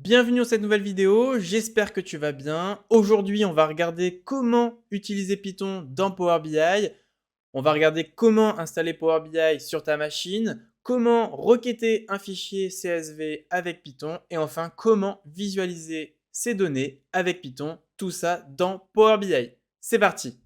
Bienvenue dans cette nouvelle vidéo, j'espère que tu vas bien. Aujourd'hui, on va regarder comment utiliser Python dans Power BI. On va regarder comment installer Power BI sur ta machine, comment requêter un fichier CSV avec Python et enfin comment visualiser ces données avec Python. Tout ça dans Power BI. C'est parti!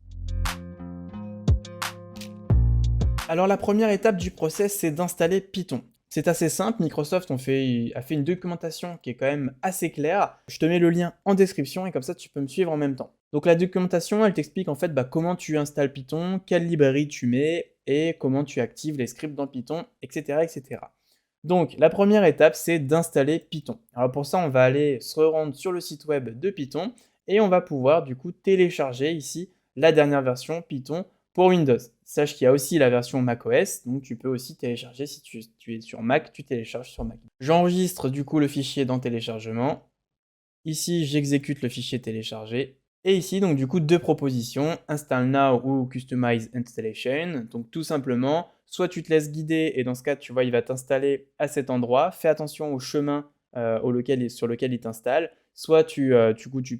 Alors la première étape du process, c'est d'installer Python. C'est assez simple, Microsoft a fait une documentation qui est quand même assez claire. Je te mets le lien en description et comme ça tu peux me suivre en même temps. Donc la documentation, elle t'explique en fait comment tu installes Python, quelle librairie tu mets et comment tu actives les scripts dans Python, etc. etc. Donc la première étape, c'est d'installer Python. Alors pour ça, on va aller se rendre sur le site web de Python et on va pouvoir du coup télécharger ici la dernière version Python pour Windows. Sache qu'il y a aussi la version macOS, donc tu peux aussi télécharger si tu es sur Mac, tu télécharges sur Mac. J'enregistre du coup le fichier dans téléchargement. Ici, j'exécute le fichier téléchargé. Et ici, donc du coup, deux propositions, Install Now ou Customize Installation. Donc tout simplement, soit tu te laisses guider et dans ce cas, tu vois, il va t'installer à cet endroit. Fais attention au chemin sur lequel il t'installe. Soit tu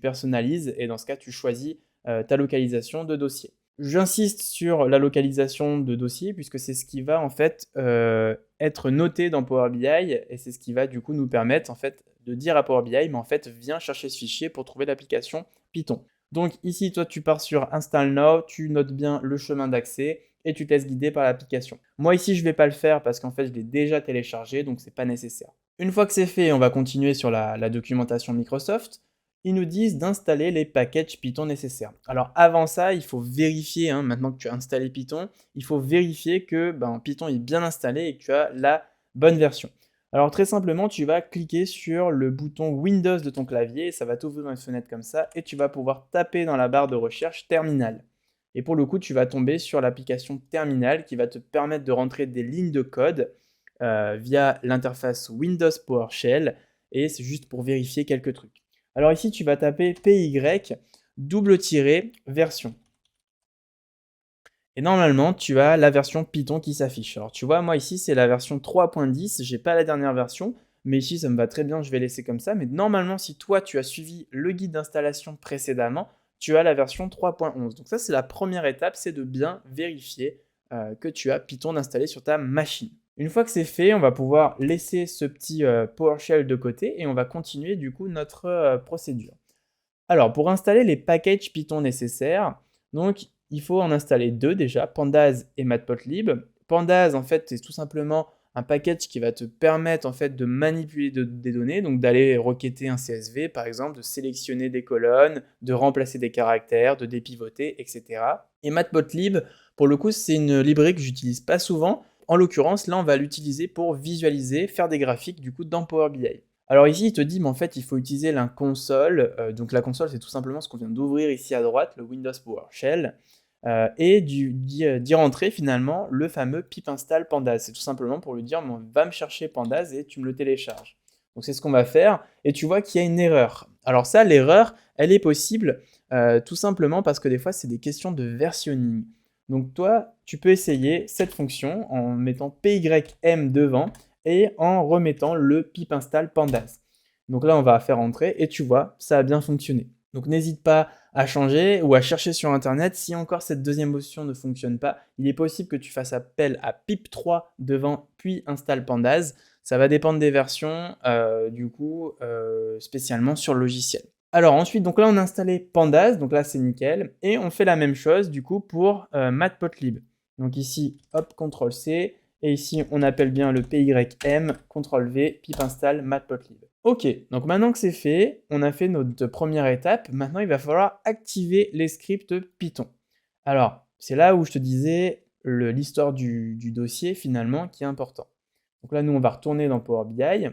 personnalises et dans ce cas, tu choisis ta localisation de dossier. J'insiste sur la localisation de dossier puisque c'est ce qui va en fait être noté dans Power BI et c'est ce qui va du coup nous permettre en fait de dire à Power BI mais en fait viens chercher ce fichier pour trouver l'application Python. Donc ici toi tu pars sur Install Now, tu notes bien le chemin d'accès et tu te laisses guider par l'application. Moi ici je ne vais pas le faire parce qu'en fait je l'ai déjà téléchargé donc c'est pas nécessaire. Une fois que c'est fait, on va continuer sur la documentation Microsoft. Ils nous disent d'installer les packages Python nécessaires. Alors avant ça, il faut vérifier, maintenant que tu as installé Python, il faut vérifier que Python est bien installé et que tu as la bonne version. Alors très simplement, tu vas cliquer sur le bouton Windows de ton clavier, ça va t'ouvrir une fenêtre comme ça, et tu vas pouvoir taper dans la barre de recherche Terminal. Et pour le coup, tu vas tomber sur l'application Terminal qui va te permettre de rentrer des lignes de code via l'interface Windows PowerShell, et c'est juste pour vérifier quelques trucs. Alors ici, tu vas taper PY double tiré version. Et normalement, tu as la version Python qui s'affiche. Alors tu vois, moi ici, c'est la version 3.10. J'ai pas la dernière version, mais ici, ça me va très bien. Je vais laisser comme ça. Mais normalement, si toi, tu as suivi le guide d'installation précédemment, tu as la version 3.11. Donc ça, c'est la première étape, c'est de bien vérifier que tu as Python installé sur ta machine. Une fois que c'est fait, on va pouvoir laisser ce petit PowerShell de côté et on va continuer du coup notre procédure. Alors, pour installer les packages Python nécessaires, donc il faut en installer deux déjà, Pandas et Matplotlib. Pandas, en fait, c'est tout simplement un package qui va te permettre en fait de manipuler des données, donc d'aller requêter un CSV par exemple, de sélectionner des colonnes, de remplacer des caractères, de dépivoter, etc. Et Matplotlib, pour le coup, c'est une librairie que j'utilise pas souvent. En l'occurrence, là, on va l'utiliser pour visualiser, faire des graphiques du coup dans Power BI. Alors ici, il te dit, mais en fait, il faut utiliser la console. Donc la console, c'est tout simplement ce qu'on vient d'ouvrir ici à droite, le Windows PowerShell, et d'y rentrer finalement le fameux pip install pandas. C'est tout simplement pour lui dire, bon, va me chercher pandas et tu me le télécharges. Donc c'est ce qu'on va faire, et tu vois qu'il y a une erreur. Alors ça, l'erreur, elle est possible tout simplement parce que des fois, c'est des questions de versionning. Donc toi, tu peux essayer cette fonction en mettant pym devant, et en remettant le pip install pandas. Donc là, on va faire entrer et tu vois, ça a bien fonctionné. Donc n'hésite pas à changer ou à chercher sur internet. Si encore cette deuxième option ne fonctionne pas, il est possible que tu fasses appel à pip3 devant puis install pandas. Ça va dépendre des versions, spécialement sur le logiciel. Alors ensuite, donc là on a installé pandas, donc là c'est nickel, et on fait la même chose du coup pour matplotlib. Donc ici, hop, CTRL-C, et ici, on appelle bien le PYM, CTRL-V, pip install matplotlib. Ok, donc maintenant que c'est fait, on a fait notre première étape. Maintenant, il va falloir activer les scripts Python. Alors, c'est là où je te disais l'histoire du dossier finalement qui est important. Donc là, nous, on va retourner dans Power BI.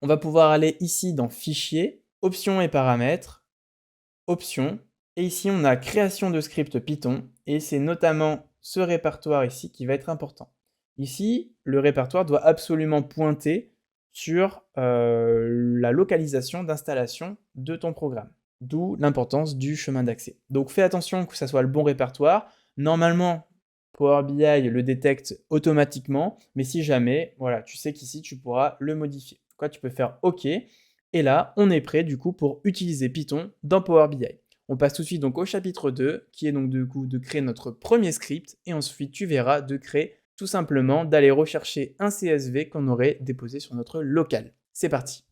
On va pouvoir aller ici dans Fichier, Options et paramètres, Options. Et ici, on a Création de script Python. Et c'est notamment ce répertoire ici qui va être important. Ici, le répertoire doit absolument pointer sur la localisation d'installation de ton programme. D'où l'importance du chemin d'accès. Donc fais attention que ça soit le bon répertoire. Normalement, Power BI le détecte automatiquement, mais si jamais, voilà, tu sais qu'ici tu pourras le modifier. Quoi, tu peux faire OK. Et là, on est prêt du coup pour utiliser Python dans Power BI. On passe tout de suite donc au chapitre 2, qui est donc du coup de créer notre premier script, et ensuite tu verras de créer tout simplement d'aller rechercher un CSV qu'on aurait déposé sur notre local. C'est parti.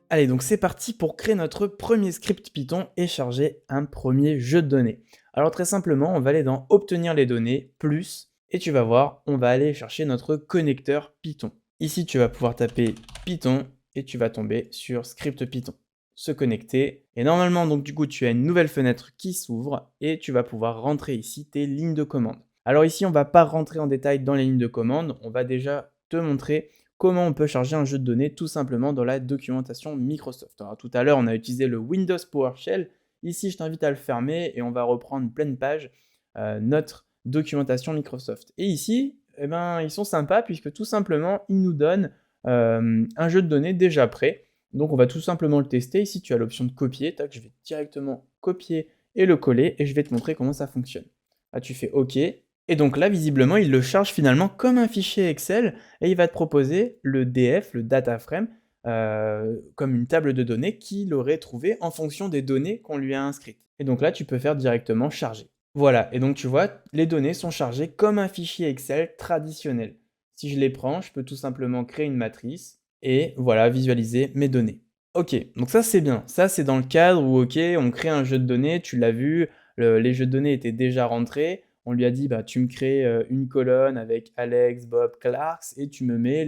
Allez, donc c'est parti pour créer notre premier script Python et charger un premier jeu de données. Alors très simplement, on va aller dans Obtenir les données, plus, et tu vas voir, on va aller chercher notre connecteur Python. Ici, tu vas pouvoir taper Python et tu vas tomber sur Script Python. Se connecter. Et normalement, donc du coup, tu as une nouvelle fenêtre qui s'ouvre et tu vas pouvoir rentrer ici tes lignes de commande. Alors ici, on ne va pas rentrer en détail dans les lignes de commande, on va déjà te montrer comment on peut charger un jeu de données tout simplement dans la documentation Microsoft. Alors, tout à l'heure, on a utilisé le Windows PowerShell. Ici, je t'invite à le fermer et on va reprendre pleine page notre documentation Microsoft. Et ici, eh ben, ils sont sympas puisque tout simplement, ils nous donnent un jeu de données déjà prêt. Donc, on va tout simplement le tester. Ici, tu as l'option de copier. Tac, je vais directement copier et le coller et je vais te montrer comment ça fonctionne. Là, tu fais OK. Et donc là, visiblement, il le charge finalement comme un fichier Excel et il va te proposer le DF, le data frame, comme une table de données qu'il aurait trouvé en fonction des données qu'on lui a inscrites. Et donc là, tu peux faire directement charger. Voilà, et donc tu vois, les données sont chargées comme un fichier Excel traditionnel. Si je les prends, je peux tout simplement créer une matrice et voilà, visualiser mes données. Ok, donc ça c'est bien. Ça c'est dans le cadre où, ok, on crée un jeu de données, tu l'as vu, les jeux de données étaient déjà rentrés. On lui a dit, bah, tu me crées une colonne avec Alex, Bob, Clarks et tu me mets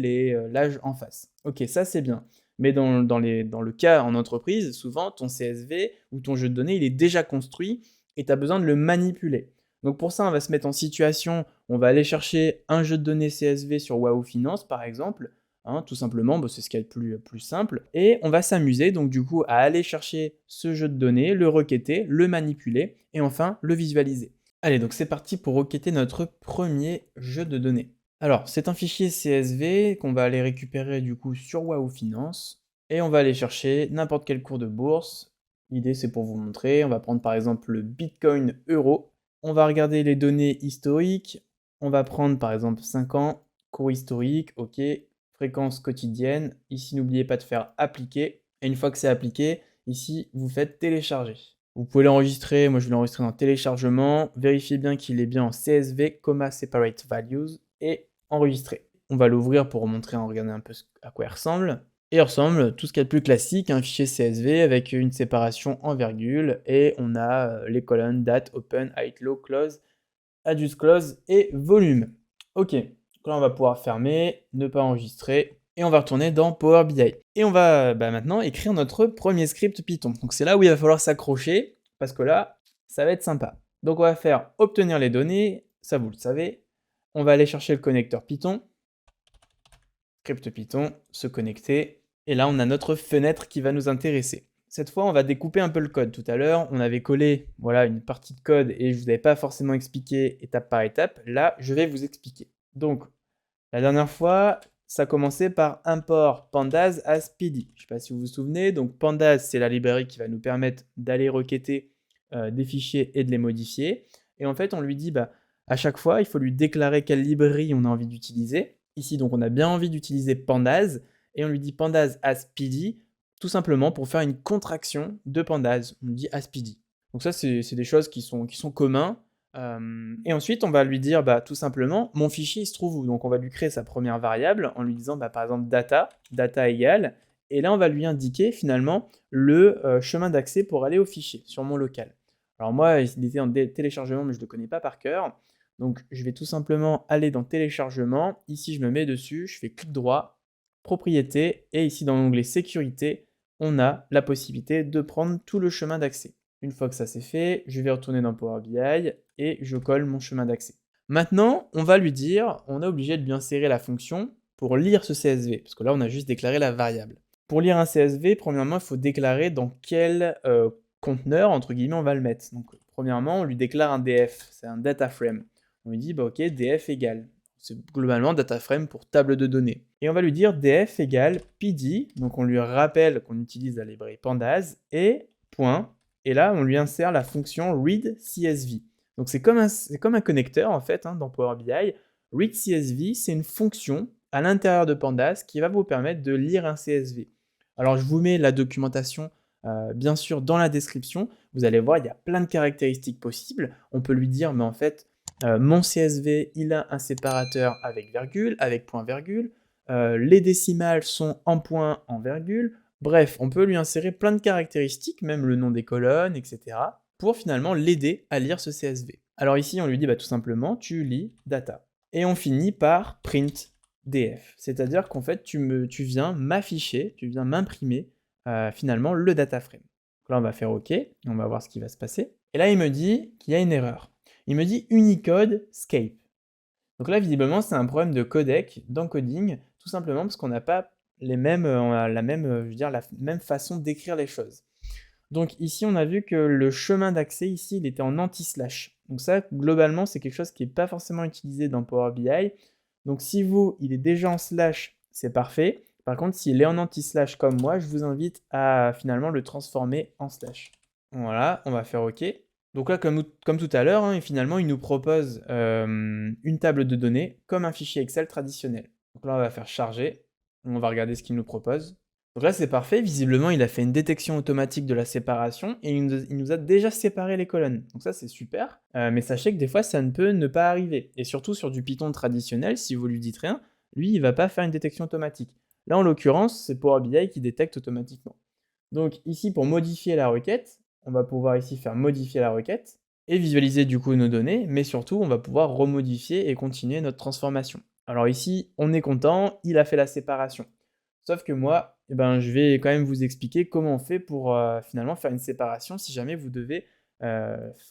l'âge en face. Ok, ça c'est bien. Mais dans le cas en entreprise, souvent ton CSV ou ton jeu de données, il est déjà construit et tu as besoin de le manipuler. Donc pour ça, on va se mettre en situation, on va aller chercher un jeu de données CSV sur Wahoo Finance par exemple, hein, tout simplement, bah, c'est ce qu'il y a de plus simple. Et on va s'amuser donc du coup à aller chercher ce jeu de données, le requêter, le manipuler et enfin le visualiser. Allez, donc c'est parti pour requêter notre premier jeu de données. Alors, c'est un fichier CSV qu'on va aller récupérer du coup sur Wahoo Finance et on va aller chercher n'importe quel cours de bourse. L'idée c'est pour vous montrer, on va prendre par exemple le Bitcoin euro. On va regarder les données historiques. On va prendre par exemple 5 ans, cours historique, ok, fréquence quotidienne. Ici, n'oubliez pas de faire appliquer. Et une fois que c'est appliqué, ici, vous faites télécharger. Vous pouvez l'enregistrer, moi je vais l'enregistrer dans téléchargement, vérifiez bien qu'il est bien en CSV, separate values, et enregistrer. On va l'ouvrir pour montrer, regarder un peu à quoi il ressemble. Et il ressemble tout ce qu'il y a de plus classique, un fichier CSV avec une séparation en virgule, et on a les colonnes date, open, height, low, close, adjust close et volume. Ok, donc là on va pouvoir fermer, ne pas enregistrer, et on va retourner dans Power BI. Et on va maintenant écrire notre premier script Python. Donc c'est là où il va falloir s'accrocher, parce que là, ça va être sympa. Donc on va faire obtenir les données, ça vous le savez. On va aller chercher le connecteur Python, script Python, se connecter, et là on a notre fenêtre qui va nous intéresser. Cette fois, on va découper un peu le code. Tout à l'heure, on avait collé voilà, une partie de code et je ne vous avais pas forcément expliqué étape par étape. Là, je vais vous expliquer. Donc, la dernière fois, ça commençait par import pandas as PD. Je ne sais pas si vous vous souvenez. Donc, pandas, c'est la librairie qui va nous permettre d'aller requêter des fichiers et de les modifier. Et en fait, on lui dit, à chaque fois, il faut lui déclarer quelle librairie on a envie d'utiliser. Ici, donc, on a bien envie d'utiliser pandas. Et on lui dit pandas as PD, tout simplement pour faire une contraction de pandas. On lui dit as PD. Donc ça, c'est des choses qui sont communs. Et ensuite, on va lui dire tout simplement, mon fichier il se trouve où? Donc on va lui créer sa première variable en lui disant par exemple data égale, et là on va lui indiquer finalement le chemin d'accès pour aller au fichier sur mon local. Alors moi, il était en téléchargement, mais je ne le connais pas par cœur. Donc je vais tout simplement aller dans téléchargement. Ici, je me mets dessus, je fais clic droit, propriété, et ici dans l'onglet sécurité, on a la possibilité de prendre tout le chemin d'accès. Une fois que ça c'est fait, je vais retourner dans Power BI et je colle mon chemin d'accès. Maintenant, on va lui dire, on est obligé de lui insérer la fonction pour lire ce CSV, parce que là on a juste déclaré la variable. Pour lire un CSV, premièrement, il faut déclarer dans quel conteneur, entre guillemets, on va le mettre. Donc, premièrement, on lui déclare un DF, c'est un data frame. On lui dit, ok, DF égale. C'est globalement data frame pour table de données. Et on va lui dire DF égale PD, donc on lui rappelle qu'on utilise la librairie pandas, et point. Et là, on lui insère la fonction readCSV. Donc c'est comme un connecteur en fait dans Power BI. ReadCSV, c'est une fonction à l'intérieur de Pandas qui va vous permettre de lire un CSV. Alors je vous mets la documentation bien sûr dans la description. Vous allez voir, il y a plein de caractéristiques possibles. On peut lui dire, mais en fait, mon CSV, il a un séparateur avec virgule, avec point-virgule. Les décimales sont en point, en virgule. Bref, on peut lui insérer plein de caractéristiques, même le nom des colonnes, etc., pour finalement l'aider à lire ce CSV. Alors ici, on lui dit tout simplement, tu lis data. Et on finit par print df, c'est-à-dire qu'en fait, tu viens m'afficher, tu viens m'imprimer finalement le data frame. Donc là, on va faire OK, et on va voir ce qui va se passer. Et là, il me dit qu'il y a une erreur. Il me dit Unicode Scape. Donc là, visiblement, c'est un problème de codec, d'encoding, tout simplement parce qu'on n'a pas les mêmes, on a la même, je veux dire, la même façon d'écrire les choses. Donc ici, on a vu que le chemin d'accès, ici, il était en anti-slash. Donc ça, globalement, c'est quelque chose qui n'est pas forcément utilisé dans Power BI. Donc si vous, il est déjà en slash, c'est parfait. Par contre, s'il est en anti-slash comme moi, je vous invite à finalement le transformer en slash. Voilà, on va faire OK. Donc là, comme tout à l'heure, hein, finalement, il nous propose une table de données comme un fichier Excel traditionnel. Donc là, on va faire charger. On va regarder ce qu'il nous propose. Donc là, c'est parfait. Visiblement, il a fait une détection automatique de la séparation et il nous a déjà séparé les colonnes. Donc ça, c'est super. Mais sachez que des fois, ça ne peut ne pas arriver. Et surtout sur du Python traditionnel, si vous lui dites rien, lui, il va pas faire une détection automatique. Là, en l'occurrence, c'est Power BI qui détecte automatiquement. Donc ici, pour modifier la requête, on va pouvoir ici faire modifier la requête et visualiser du coup nos données, mais surtout, on va pouvoir remodifier et continuer notre transformation. Alors ici, on est content, il a fait la séparation. Sauf que moi, je vais quand même vous expliquer comment on fait pour finalement faire une séparation si jamais vous devez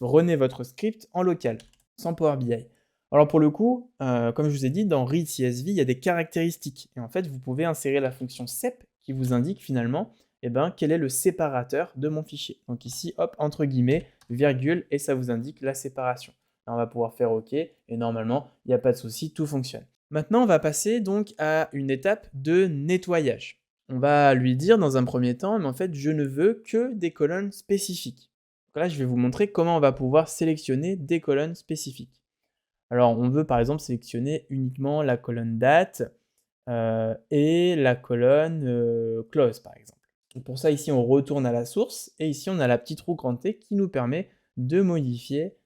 runner votre script en local, sans Power BI. Alors pour le coup, comme je vous ai dit, dans read CSV, il y a des caractéristiques. Et en fait, vous pouvez insérer la fonction sep qui vous indique finalement quel est le séparateur de mon fichier. Donc ici, hop, entre guillemets, virgule, et ça vous indique la séparation. Là, on va pouvoir faire OK, et normalement, il n'y a pas de souci, tout fonctionne. Maintenant, on va passer donc à une étape de nettoyage. On va lui dire dans un premier temps, mais en fait, je ne veux que des colonnes spécifiques. Donc là, je vais vous montrer comment on va pouvoir sélectionner des colonnes spécifiques. Alors, on veut par exemple sélectionner uniquement la colonne date et la colonne close, par exemple. Donc pour ça, ici, on retourne à la source et ici, on a la petite roue T qui nous permet de modifier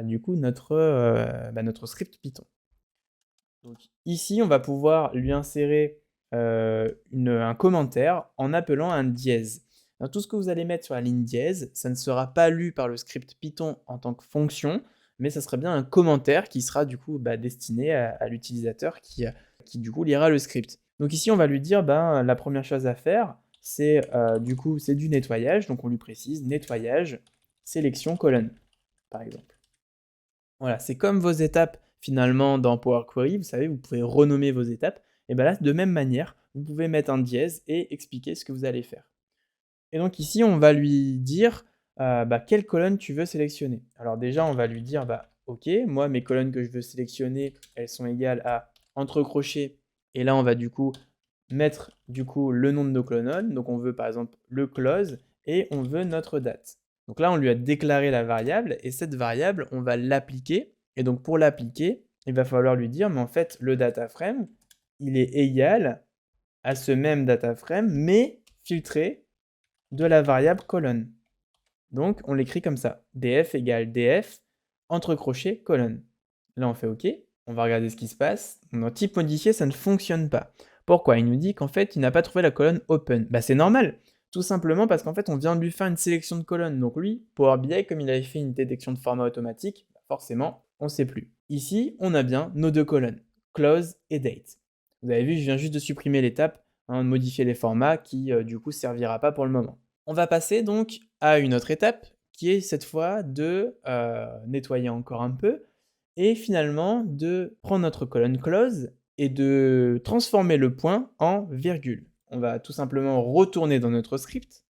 du coup notre script Python. Donc ici, on va pouvoir lui insérer un commentaire en appelant un dièse. Alors, tout ce que vous allez mettre sur la ligne dièse, ça ne sera pas lu par le script Python en tant que fonction, mais ça sera bien un commentaire qui sera du coup destiné à l'utilisateur qui du coup lira le script. Donc ici, on va lui dire, la première chose à faire, c'est c'est du nettoyage. Donc on lui précise nettoyage, sélection, colonne, par exemple. Voilà, c'est comme vos étapes finalement dans Power Query, vous savez, vous pouvez renommer vos étapes. Et bien là, de même manière, vous pouvez mettre un dièse et expliquer ce que vous allez faire. Et donc ici, on va lui dire quelle colonne tu veux sélectionner. Alors déjà, on va lui dire, ok, moi, mes colonnes que je veux sélectionner, elles sont égales à entre crochets. Et là, on va du coup mettre le nom de nos colonnes. Donc on veut par exemple le close et on veut notre date. Donc là, on lui a déclaré la variable et cette variable, on va l'appliquer. Et donc pour l'appliquer, il va falloir lui dire, mais en fait, le data frame, il est égal à ce même data frame, mais filtré de la variable colonne. Donc on l'écrit comme ça, df égale df, entre crochets, colonne. Là, on fait OK, on va regarder ce qui se passe. Dans type modifié, ça ne fonctionne pas. Pourquoi? Il nous dit qu'en fait, il n'a pas trouvé la colonne open. C'est normal, tout simplement parce qu'en fait, on vient de lui faire une sélection de colonnes. Donc lui, Power BI, comme il avait fait une détection de format automatique, forcément, on ne sait plus. Ici, on a bien nos deux colonnes, close et date. Vous avez vu, je viens juste de supprimer l'étape, de modifier les formats qui, du coup, servira pas pour le moment. On va passer donc à une autre étape, qui est cette fois de nettoyer encore un peu, et finalement de prendre notre colonne close et de transformer le point en virgule. On va tout simplement retourner dans notre script.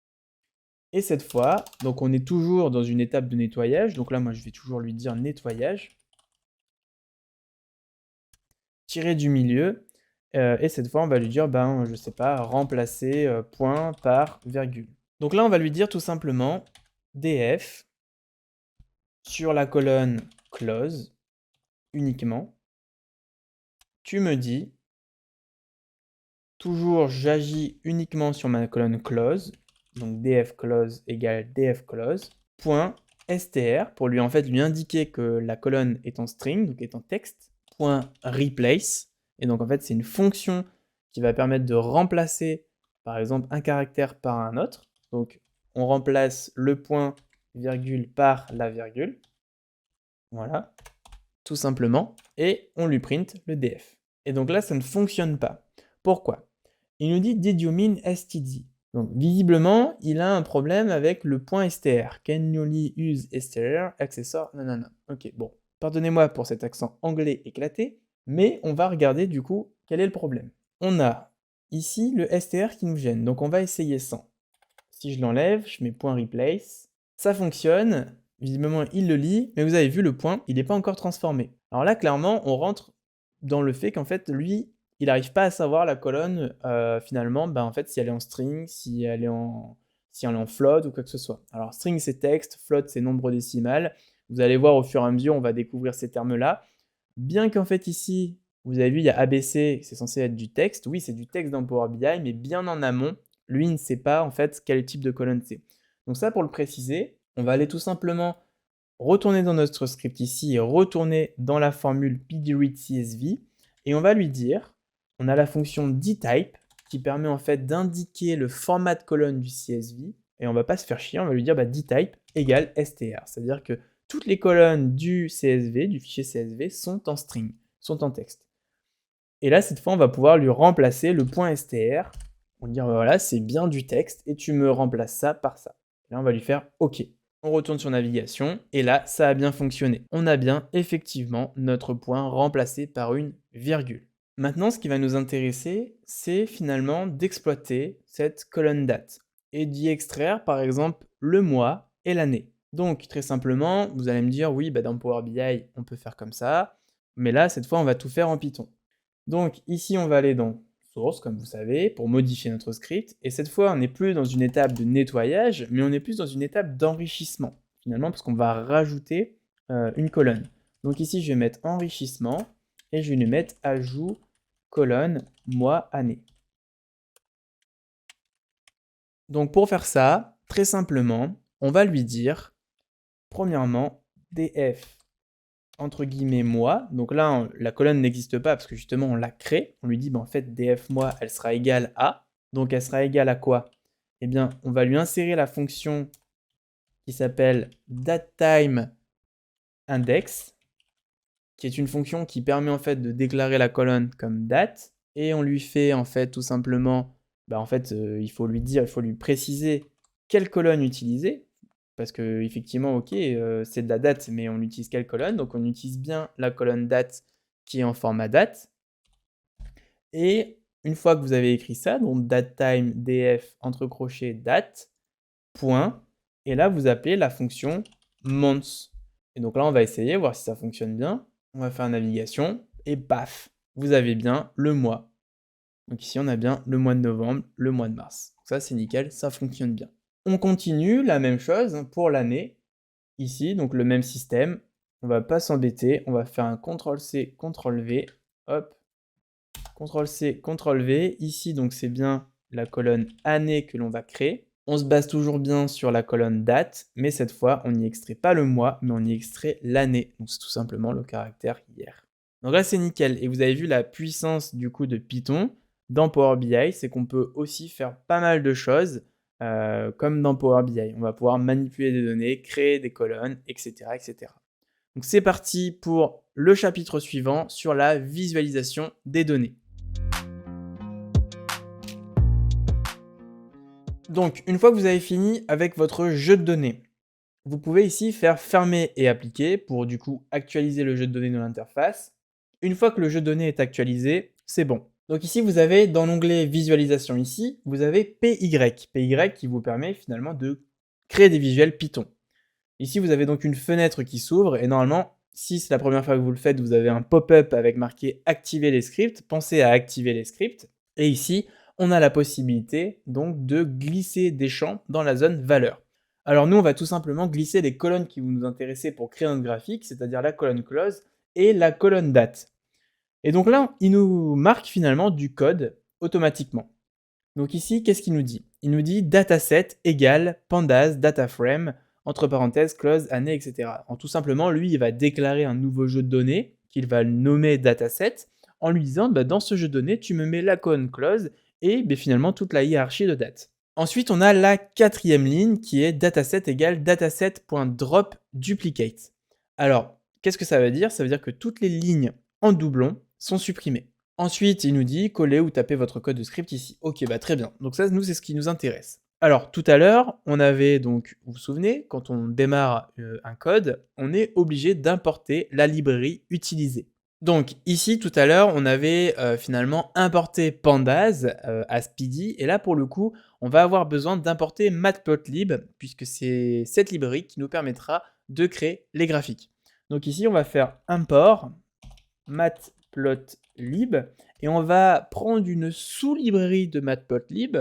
Et cette fois, donc on est toujours dans une étape de nettoyage. Donc là, moi, je vais toujours lui dire nettoyage. Tirer du milieu. Et cette fois, on va lui dire, je sais pas, remplacer point par virgule. Donc là, on va lui dire tout simplement df sur la colonne close uniquement. Tu me dis Toujours, j'agis uniquement sur ma colonne close. Donc df close égale df close. Point str pour lui indiquer que la colonne est en string, donc est en texte. Point replace. Et donc en fait c'est une fonction qui va permettre de remplacer par exemple un caractère par un autre. Donc on remplace le point virgule par la virgule. Voilà, tout simplement. Et on lui print le df. Et donc là ça ne fonctionne pas. Pourquoi? Il nous dit did you mean std? Donc visiblement, il a un problème avec le point str. Can you use str accessor? Non. Ok, bon, pardonnez-moi pour cet accent anglais éclaté, mais on va regarder du coup quel est le problème. On a ici le str qui nous gêne, donc on va essayer sans. Si je l'enlève, je mets point replace, ça fonctionne, visiblement il le lit, mais vous avez vu le point, il n'est pas encore transformé. Alors là, clairement, on rentre dans le fait qu'en fait, lui, il n'arrive pas à savoir la colonne, finalement, en fait, si elle est en string, si elle est en float ou quoi que ce soit. Alors string c'est texte, float c'est nombre décimal. Vous allez voir au fur et à mesure, on va découvrir ces termes-là. Bien qu'en fait ici, vous avez vu, il y a ABC, c'est censé être du texte. Oui, c'est du texte dans Power BI, mais bien en amont, lui, il ne sait pas en fait quel type de colonne c'est. Donc ça, pour le préciser, on va aller tout simplement retourner dans notre script ici et retourner dans la formule pdreadCSV et on va lui dire, on a la fonction dtype qui permet en fait d'indiquer le format de colonne du CSV et on va pas se faire chier, on va lui dire dtype égale str, c'est-à-dire que toutes les colonnes du CSV, du fichier CSV, sont en string, sont en texte. Et là, cette fois, on va pouvoir lui remplacer le point str. On va dire, voilà, c'est bien du texte, et tu me remplaces ça par ça. Et là, on va lui faire OK. On retourne sur navigation, et là, ça a bien fonctionné. On a bien, effectivement, notre point remplacé par une virgule. Maintenant, ce qui va nous intéresser, c'est finalement d'exploiter cette colonne date, et d'y extraire, par exemple, le mois et l'année. Donc, très simplement, vous allez me dire, oui, dans Power BI, on peut faire comme ça, mais là, cette fois, on va tout faire en Python. Donc ici, on va aller dans Source, comme vous savez, pour modifier notre script. Et cette fois, on n'est plus dans une étape de nettoyage, mais on est plus dans une étape d'enrichissement, finalement, parce qu'on va rajouter une colonne. Donc ici, je vais mettre enrichissement, et je vais lui mettre ajout, colonne, mois, année. Donc pour faire ça, très simplement, on va lui dire, premièrement, df entre guillemets mois, donc là la colonne n'existe pas parce que justement on l'a crée, on lui dit en fait df mois elle sera égale à, donc elle sera égale à quoi? Eh bien on va lui insérer la fonction qui s'appelle datetime index, qui est une fonction qui permet en fait de déclarer la colonne comme date, et on lui fait en fait tout simplement, il faut lui dire, il faut lui préciser quelle colonne utiliser, parce que effectivement, ok, c'est de la date, mais on utilise quelle colonne? Donc on utilise bien la colonne date qui est en format date. Et une fois que vous avez écrit ça, donc datetime df entre crochets date, point, et là vous appelez la fonction months. Et donc là on va essayer, voir si ça fonctionne bien. On va faire navigation, et paf, vous avez bien le mois. Donc ici on a bien le mois de novembre, le mois de mars. Donc ça c'est nickel, ça fonctionne bien. On continue, la même chose pour l'année. Ici, donc le même système. On va pas s'embêter, on va faire un CTRL-C, CTRL-V. Hop, CTRL-C, CTRL-V. Ici, donc c'est bien la colonne année que l'on va créer. On se base toujours bien sur la colonne date, mais cette fois, on n'y extrait pas le mois, mais on y extrait l'année. Donc c'est tout simplement le caractère hier. Donc là, c'est nickel. Et vous avez vu la puissance du coup de Python dans Power BI, c'est qu'on peut aussi faire pas mal de choses. Comme dans Power BI. On va pouvoir manipuler des données, créer des colonnes, etc. etc. Donc c'est parti pour le chapitre suivant sur la visualisation des données. Donc une fois que vous avez fini avec votre jeu de données, vous pouvez ici faire fermer et appliquer pour du coup actualiser le jeu de données dans l'interface. Une fois que le jeu de données est actualisé, c'est bon. Donc ici, vous avez dans l'onglet visualisation ici, vous avez PY. PY qui vous permet finalement de créer des visuels Python. Ici, vous avez donc une fenêtre qui s'ouvre et normalement, si c'est la première fois que vous le faites, vous avez un pop-up avec marqué activer les scripts. Pensez à activer les scripts. Et ici, on a la possibilité donc de glisser des champs dans la zone valeur. Alors nous, on va tout simplement glisser les colonnes qui vont nous intéresser pour créer notre graphique, c'est-à-dire la colonne close et la colonne date. Et donc là, il nous marque finalement du code automatiquement. Donc ici, qu'est-ce qu'il nous dit? Il nous dit dataset égale pandas dataframe, entre parenthèses, close, année, etc. En tout simplement, lui, il va déclarer un nouveau jeu de données qu'il va nommer dataset en lui disant dans ce jeu de données, tu me mets la colonne close et finalement toute la hiérarchie de date. Ensuite, on a la quatrième ligne qui est dataset égale dataset.dropDuplicate. Alors, qu'est-ce que ça veut dire? Ça veut dire que toutes les lignes en doublon sont supprimées. Ensuite, il nous dit coller ou taper votre code de script ici. Ok, très bien. Donc ça, nous, c'est ce qui nous intéresse. Alors, tout à l'heure, on avait donc, vous vous souvenez, quand on démarre un code, on est obligé d'importer la librairie utilisée. Donc ici, tout à l'heure, on avait finalement importé Pandas à Speedy, et là, pour le coup, on va avoir besoin d'importer Matplotlib, puisque c'est cette librairie qui nous permettra de créer les graphiques. Donc ici, on va faire import Matplotlib, et on va prendre une sous-librairie de Matplotlib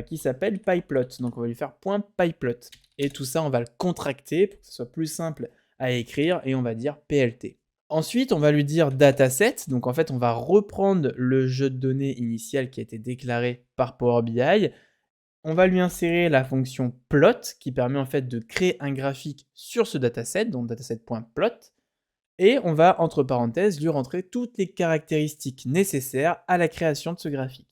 qui s'appelle PyPlot. Donc on va lui faire .pyplot. Et tout ça, on va le contracter pour que ce soit plus simple à écrire, et on va dire PLT. Ensuite, on va lui dire dataset. Donc en fait, on va reprendre le jeu de données initial qui a été déclaré par Power BI. On va lui insérer la fonction plot qui permet en fait de créer un graphique sur ce dataset, donc dataset.plot. Et on va, entre parenthèses, lui rentrer toutes les caractéristiques nécessaires à la création de ce graphique.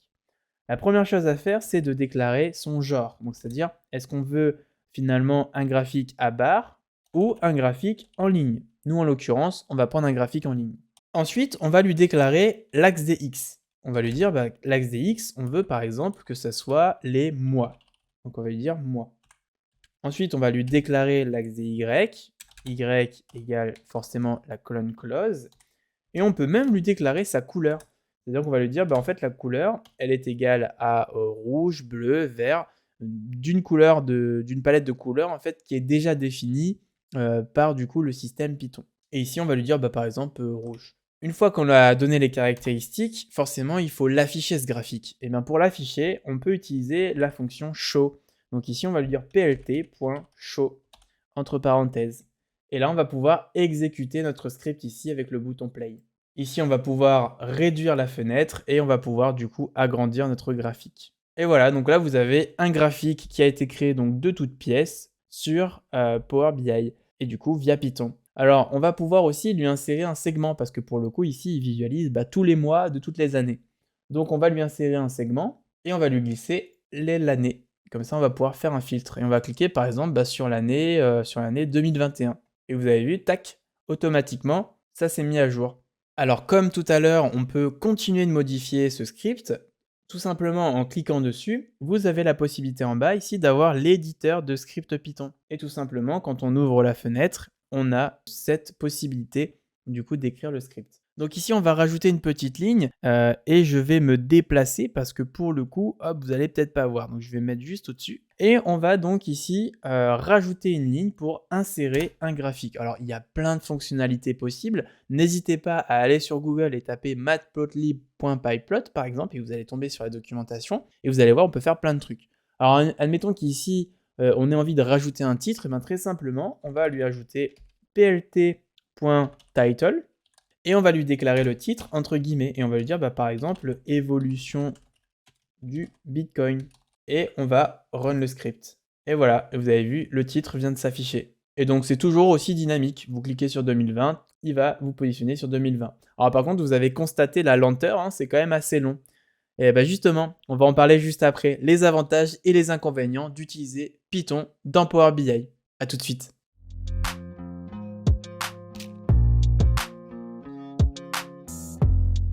La première chose à faire, c'est de déclarer son genre. Donc c'est-à-dire, est-ce qu'on veut finalement un graphique à barre ou un graphique en ligne? Nous, en l'occurrence, on va prendre un graphique en ligne. Ensuite, on va lui déclarer l'axe des X. On va lui dire, l'axe des X, on veut par exemple que ça soit les mois. Donc on va lui dire mois. Ensuite, on va lui déclarer l'axe des Y. Y égale forcément la colonne close. Et on peut même lui déclarer sa couleur. C'est-à-dire qu'on va lui dire, en fait, la couleur, elle est égale à rouge, bleu, vert, d'une palette de couleurs en fait qui est déjà définie par du coup le système Python. Et ici, on va lui dire par exemple rouge. Une fois qu'on a donné les caractéristiques, forcément, il faut l'afficher ce graphique. Et bien pour l'afficher, on peut utiliser la fonction show. Donc ici, on va lui dire plt.show entre parenthèses. Et là, on va pouvoir exécuter notre script ici avec le bouton play. Ici, on va pouvoir réduire la fenêtre et on va pouvoir du coup agrandir notre graphique. Et voilà, donc là, vous avez un graphique qui a été créé donc de toutes pièces sur Power BI et du coup via Python. Alors, on va pouvoir aussi lui insérer un segment parce que pour le coup, ici, il visualise tous les mois de toutes les années. Donc, on va lui insérer un segment et on va lui glisser l'année. Comme ça, on va pouvoir faire un filtre et on va cliquer par exemple sur l'année 2021. Et vous avez vu, tac, automatiquement, ça s'est mis à jour. Alors comme tout à l'heure, on peut continuer de modifier ce script, tout simplement en cliquant dessus, vous avez la possibilité en bas ici d'avoir l'éditeur de script Python. Et tout simplement, quand on ouvre la fenêtre, on a cette possibilité du coup d'écrire le script. Donc ici, on va rajouter une petite ligne et je vais me déplacer parce que pour le coup, hop, vous allez peut-être pas voir. Donc je vais mettre juste au-dessus. Et on va donc ici rajouter une ligne pour insérer un graphique. Alors il y a plein de fonctionnalités possibles. N'hésitez pas à aller sur Google et taper matplotlib.pyplot par exemple et vous allez tomber sur la documentation et vous allez voir, on peut faire plein de trucs. Alors admettons qu'ici, on ait envie de rajouter un titre, et bien très simplement, on va lui ajouter plt.title. Et on va lui déclarer le titre entre guillemets. Et on va lui dire par exemple évolution du Bitcoin. Et on va run le script. Et voilà, et vous avez vu, le titre vient de s'afficher. Et donc c'est toujours aussi dynamique. Vous cliquez sur 2020, il va vous positionner sur 2020. Alors par contre, vous avez constaté la lenteur, c'est quand même assez long. Et justement, on va en parler juste après, les avantages et les inconvénients d'utiliser Python dans Power BI. A tout de suite.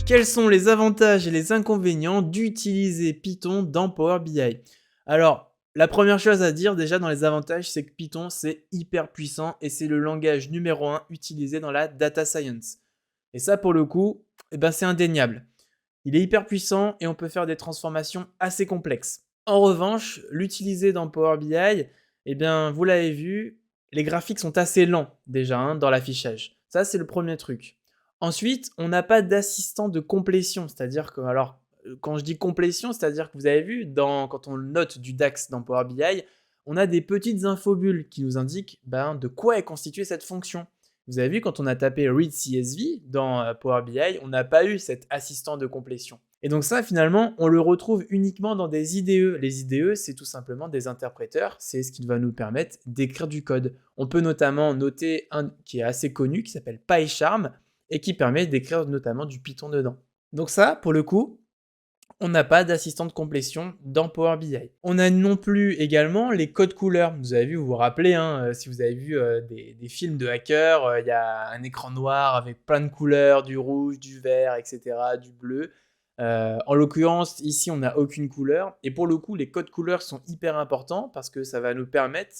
Quels sont les avantages et les inconvénients d'utiliser Python dans Power BI? Alors, la première chose à dire déjà dans les avantages, c'est que Python, c'est hyper puissant et c'est le langage numéro 1 utilisé dans la data science. Et ça, pour le coup, c'est indéniable. Il est hyper puissant et on peut faire des transformations assez complexes. En revanche, l'utiliser dans Power BI, vous l'avez vu, les graphiques sont assez lents déjà dans l'affichage. Ça, c'est le premier truc. Ensuite, on n'a pas d'assistant de complétion, c'est-à-dire que, alors, quand je dis complétion, c'est-à-dire que vous avez vu, quand on note du DAX dans Power BI, on a des petites infobules qui nous indiquent de quoi est constituée cette fonction. Vous avez vu, quand on a tapé read CSV dans Power BI, on n'a pas eu cet assistant de complétion. Et donc ça, finalement, on le retrouve uniquement dans des IDE. Les IDE, c'est tout simplement des interpréteurs. C'est ce qui va nous permettre d'écrire du code. On peut notamment noter un qui est assez connu, qui s'appelle PyCharm, et qui permet d'écrire notamment du Python dedans. Donc ça, pour le coup, on n'a pas d'assistant de complétion dans Power BI. On a non plus également les codes couleurs. Vous avez vu, vous vous rappelez, hein, si vous avez vu des films de hackers, il y a un écran noir avec plein de couleurs, du rouge, du vert, etc., du bleu. En l'occurrence, ici, on n'a aucune couleur. Et pour le coup, les codes couleurs sont hyper importants parce que ça va nous permettre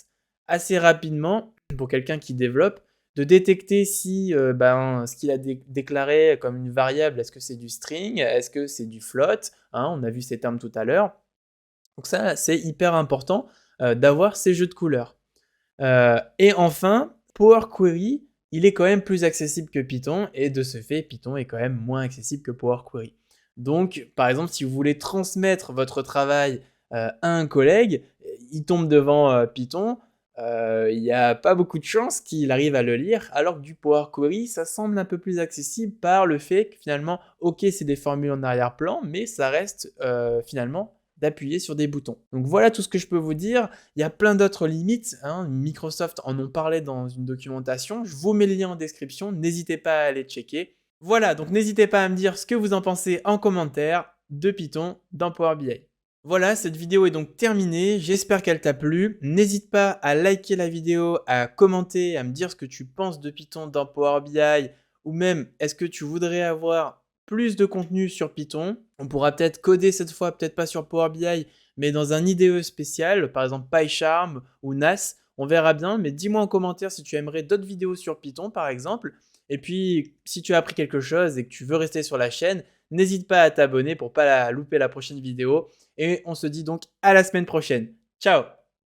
assez rapidement, pour quelqu'un qui développe, de détecter si ce qu'il a déclaré comme une variable, est-ce que c'est du string, est-ce que c'est du float, hein, on a vu ces termes tout à l'heure. Donc ça, c'est hyper important d'avoir ces jeux de couleurs. Et enfin, Power Query, il est quand même plus accessible que Python, et de ce fait, Python est quand même moins accessible que Power Query. Donc, par exemple, si vous voulez transmettre votre travail à un collègue, il tombe devant Python, il n'y a pas beaucoup de chances qu'il arrive à le lire, alors que du Power Query, ça semble un peu plus accessible par le fait que finalement, ok, c'est des formules en arrière-plan, mais ça reste finalement d'appuyer sur des boutons. Donc voilà tout ce que je peux vous dire. Il y a plein d'autres limites, hein. Microsoft en ont parlé dans une documentation. Je vous mets le lien en description, n'hésitez pas à aller checker. Voilà, donc n'hésitez pas à me dire ce que vous en pensez en commentaire de Python dans Power BI. Voilà, cette vidéo est donc terminée, j'espère qu'elle t'a plu. N'hésite pas à liker la vidéo, à commenter, à me dire ce que tu penses de Python dans Power BI, ou même est-ce que tu voudrais avoir plus de contenu sur Python. On pourra peut-être coder cette fois, peut-être pas sur Power BI, mais dans un IDE spécial, par exemple PyCharm ou NAS, on verra bien, mais dis-moi en commentaire si tu aimerais d'autres vidéos sur Python par exemple. Et puis, si tu as appris quelque chose et que tu veux rester sur la chaîne, n'hésite pas à t'abonner pour pas louper la prochaine vidéo. Et on se dit donc à la semaine prochaine. Ciao!